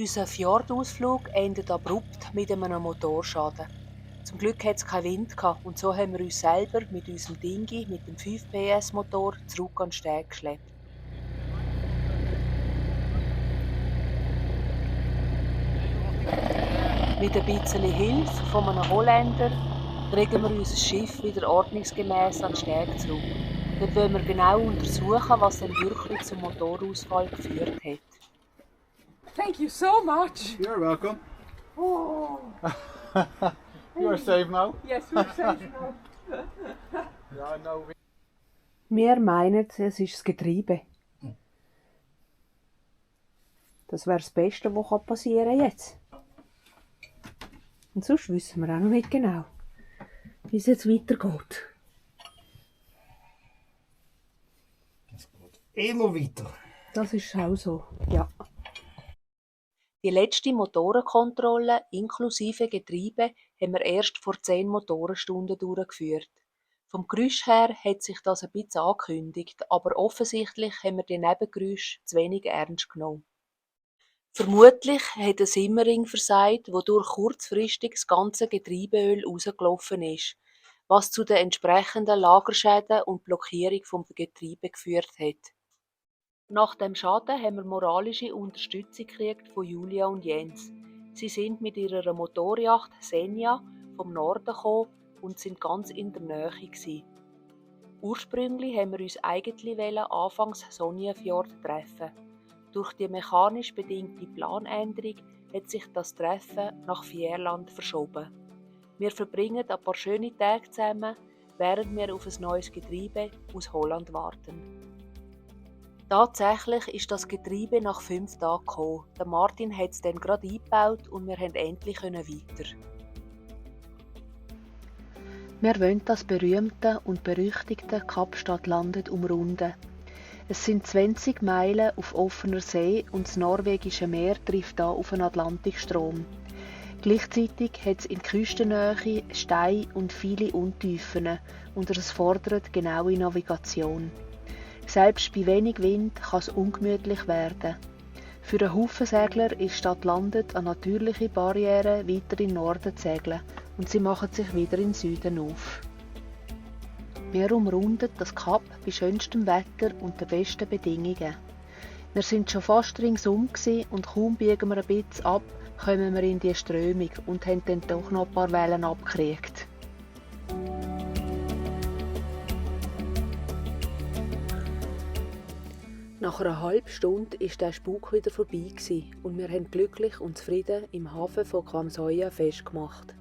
Unser Fjordausflug endet abrupt mit einem Motorschaden. Zum Glück hatte es keinen Wind und so haben wir uns selber mit unserem Dingi mit dem 5 PS Motor zurück an den Steg geschleppt. Mit ein bisschen Hilfe von einem Holländer kriegen wir unser Schiff wieder ordnungsgemäß an den Steg zurück. Dort wollen wir genau untersuchen, was denn wirklich zum Motorausfall geführt hat. Thank you so much. You're welcome. Oh, You are safe now? yes, we're safe now. Yeah, no. Wir meinen, es ist das Getriebe. Das wäre das Beste, was passieren kann jetzt. Und sonst wissen wir auch noch nicht genau, wie es jetzt weitergeht. Das geht immer weiter. Das ist auch so, ja. Die letzte Motorenkontrolle inklusive Getriebe haben wir erst vor 10 Motorenstunden durchgeführt. Vom Geräusch her hat sich das ein bisschen angekündigt, aber offensichtlich haben wir die Nebengeräusche zu wenig ernst genommen. Vermutlich hat ein Simmering versagt, wodurch kurzfristig das ganze Getriebeöl rausgelaufen ist, was zu den entsprechenden Lagerschäden und Blockierung vom Getriebe geführt hat. Nach dem Schaden haben wir moralische Unterstützung gekriegt von Julia und Jens. Sie sind mit ihrer Motorjacht Senja vom Norden gekommen und sind ganz in der Nähe gewesen. Ursprünglich haben wir uns eigentlich anfangs Sonjefjord treffen. Durch die mechanisch bedingte Planänderung hat sich das Treffen nach Fierland verschoben. Wir verbringen ein paar schöne Tage zusammen, während wir auf ein neues Getriebe aus Holland warten. Tatsächlich ist das Getriebe nach 5 Tagen gekommen. Der Martin hat es dann gerade eingebaut und wir konnten endlich weiter. Wir wollen das berühmte und berüchtigte Kapstadt-Landet umrunden. Es sind 20 Meilen auf offener See und das norwegische Meer trifft hier auf einen Atlantikstrom. Gleichzeitig hat es in Küstennähe Steine und viele Untiefen und es fordert genaue Navigation. Selbst bei wenig Wind kann es ungemütlich werden. Für einen Haufen Segler ist statt Landet eine natürliche Barriere weiter in den Norden zu segeln und sie machen sich wieder in den Süden auf. Wir umrunden das Kap bei schönstem Wetter und den besten Bedingungen. Wir sind schon fast ringsum und kaum biegen wir ein bisschen ab, kommen wir in die Strömung und haben dann doch noch ein paar Wellen abgekriegt. Nach einer halben Stunde war der Spuk wieder vorbei und wir haben glücklich und zufrieden im Hafen von Kvarnsøya festgemacht.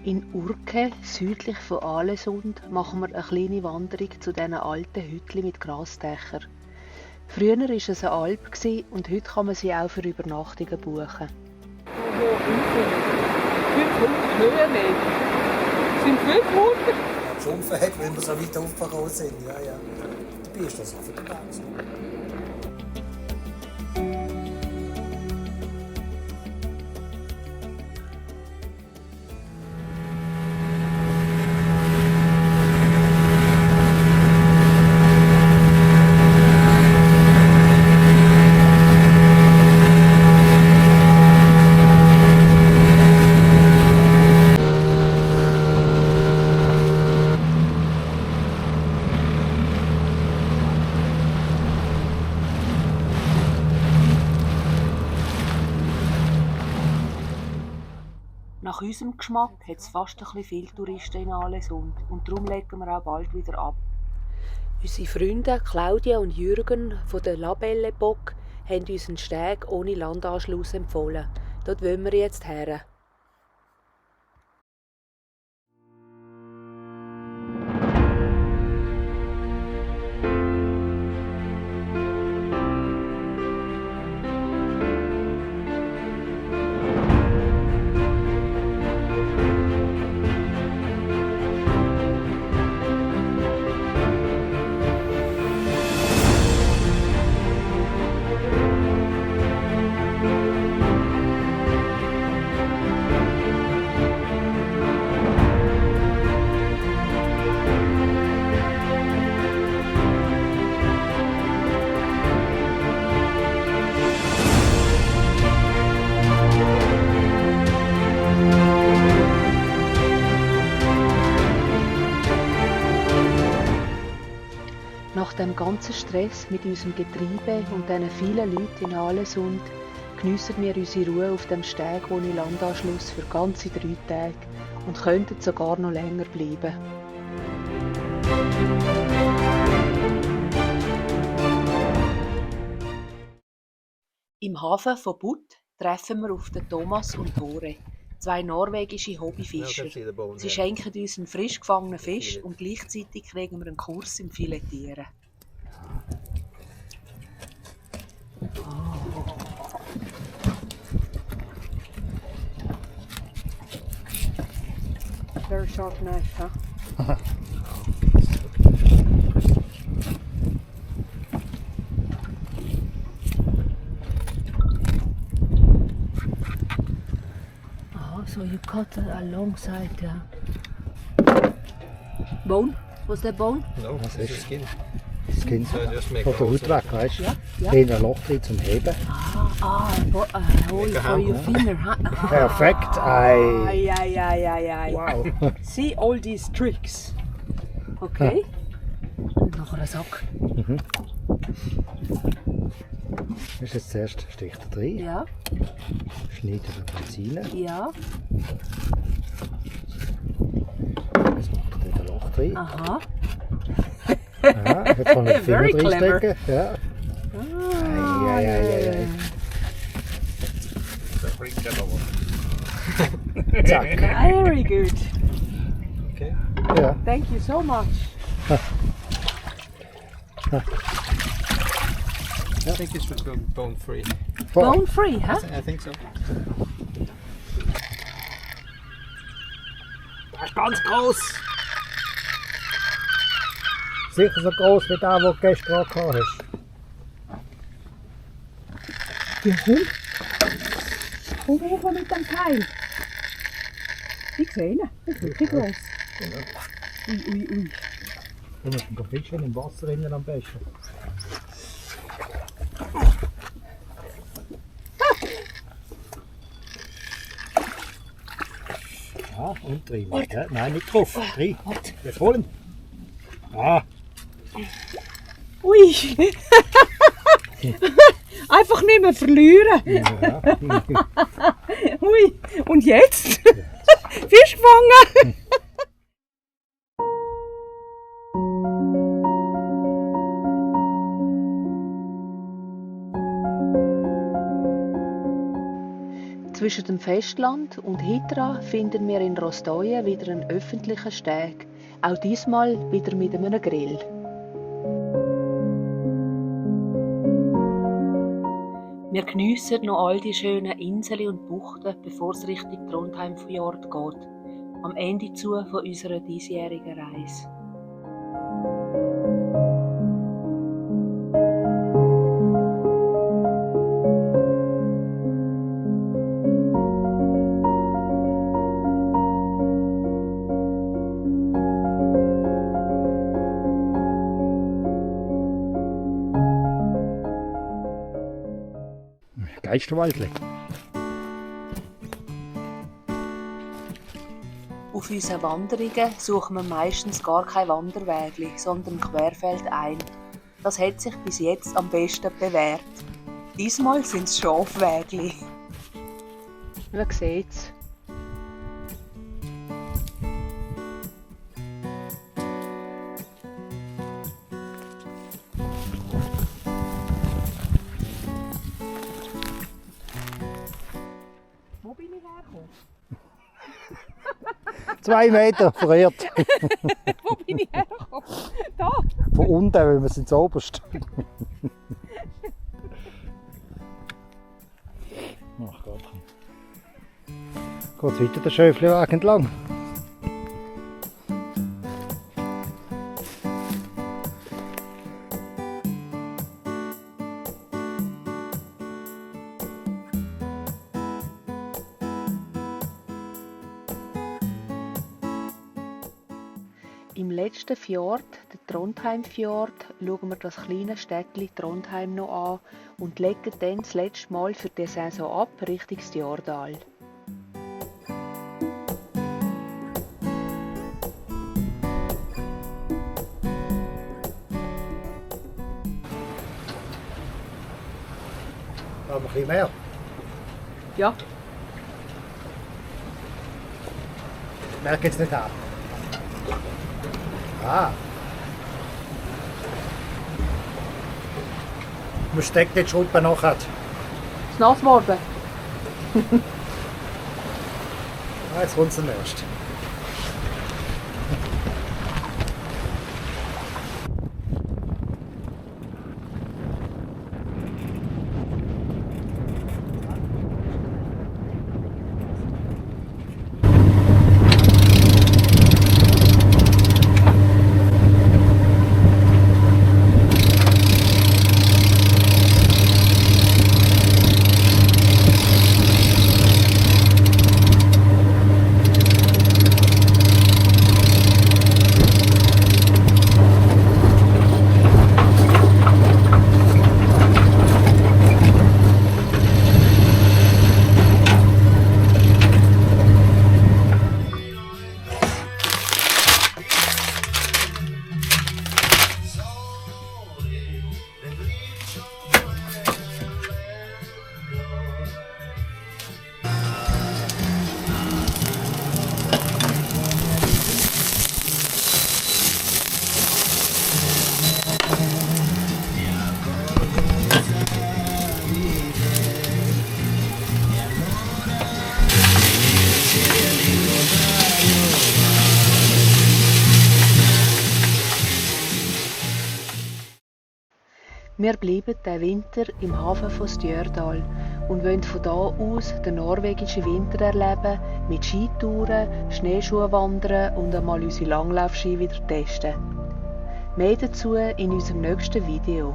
In Urke, südlich von Alesund, machen wir eine kleine Wanderung zu diesen alten Hütchen mit Grasdächern. Früher war es eine Alp und heute kann man sie auch für Übernachtungen buchen. 500 Höhenmeter. Sind 500? Schon fähig, wenn wir so weit aufgegangen sind. Ja, ja. Dabei ist das auf der Grenze. Nach unserem Geschmack hat es fast ein bisschen viele Touristen in Alesund und darum legen wir auch bald wieder ab. Unsere Freunde Claudia und Jürgen von der Labelle Bock haben uns einen Steg ohne Landanschluss empfohlen. Dort wollen wir jetzt her. Nach dem ganzen Stress mit unserem Getriebe und diesen vielen Leuten in Alesund geniessen wir unsere Ruhe auf dem Steg ohne Landanschluss für ganze 3 Tage und könnten sogar noch länger bleiben. Im Hafen von Butt treffen wir auf den Thomas und Tore, 2 norwegische Hobbyfischer. Sie schenken uns einen frisch gefangenen Fisch und gleichzeitig kriegen wir einen Kurs im Filetieren. Very sharp knife, huh? Oh, so you cut alongside, yeah. Bone? Was that bone? No, Was this ist? is skin. Skin So just make von der holes Haut in weg, weißt du? Ja, ja. Hier ein Loch drin zum Heben. Hole for your finger, huh? Perfekt, ei. Ay, ay, ay, ay, ay. Wow. See all these tricks. Okay? Und nachher einen Sack. Das ist jetzt zuerst Stich da drin, Ja, schneidet er rein, ja. jetzt macht er dort ein Loch drin. Aha. Ja, jetzt kann er den Finger Very clever. reinstecken. Ja. Ei, ei, ei, ei. Very clever. Zack. Very good. Okay. Ja. Thank you so much. I think this should go bone free. Bone free, huh? I think so. Das ist ganz groß. Sicher so groß wie der, den du gestern gehabt hast. Ja, komm hoch mit dem Teil. Ich sehe ihn. Das ist wirklich groß. Ui, ui, ui. Du musst ihn fischen im Wasser innen am besten. Ja, und rein. Ja, nein, nicht drauf. Rein. Jetzt holen. Ah, Ui. Einfach nicht mehr verlieren. ja. Ui. Und jetzt? Fisch gefangen. Zwischen dem Festland und Hitra finden wir in Rostoyen wieder einen öffentlichen Steg, auch diesmal wieder mit einem Grill. Wir geniessen noch all die schönen Inseln und Buchten, bevor es Richtung Trondheim-Fjord geht, am Ende zu von unserer diesjährigen Reise. Geisterwaldli. Auf unseren Wanderungen suchen wir meistens gar kein Wanderwägli, sondern querfeldein. Das hat sich bis jetzt am besten bewährt. Diesmal sind es Schafwägli. Man sieht's. Wo bin ich hergekommen? 2 Meter verirrt. Wo bin ich hergekommen? Da. Von unten, weil wir sind zu oberst. Ach Gott. Geht weiter der Schöfliweg entlang. Im letzten Fjord, der Trondheimfjord, schauen wir das kleine Städtchen Trondheim noch an und legen dann das letzte Mal für die Saison ab Richtung Stjordal. Aber ein bisschen mehr. Ja. Ich merke jetzt nicht an. Ah. Man steckt die Schruppe nachher. Ist nass geworden? Ah, jetzt kommt es erst. Wir bleiben diesen Winter im Hafen von Stjørdal und wollen von da aus den norwegischen Winter erleben, mit Skitouren, Schneeschuhwandern und einmal unsere Langlaufski wieder testen. Mehr dazu in unserem nächsten Video.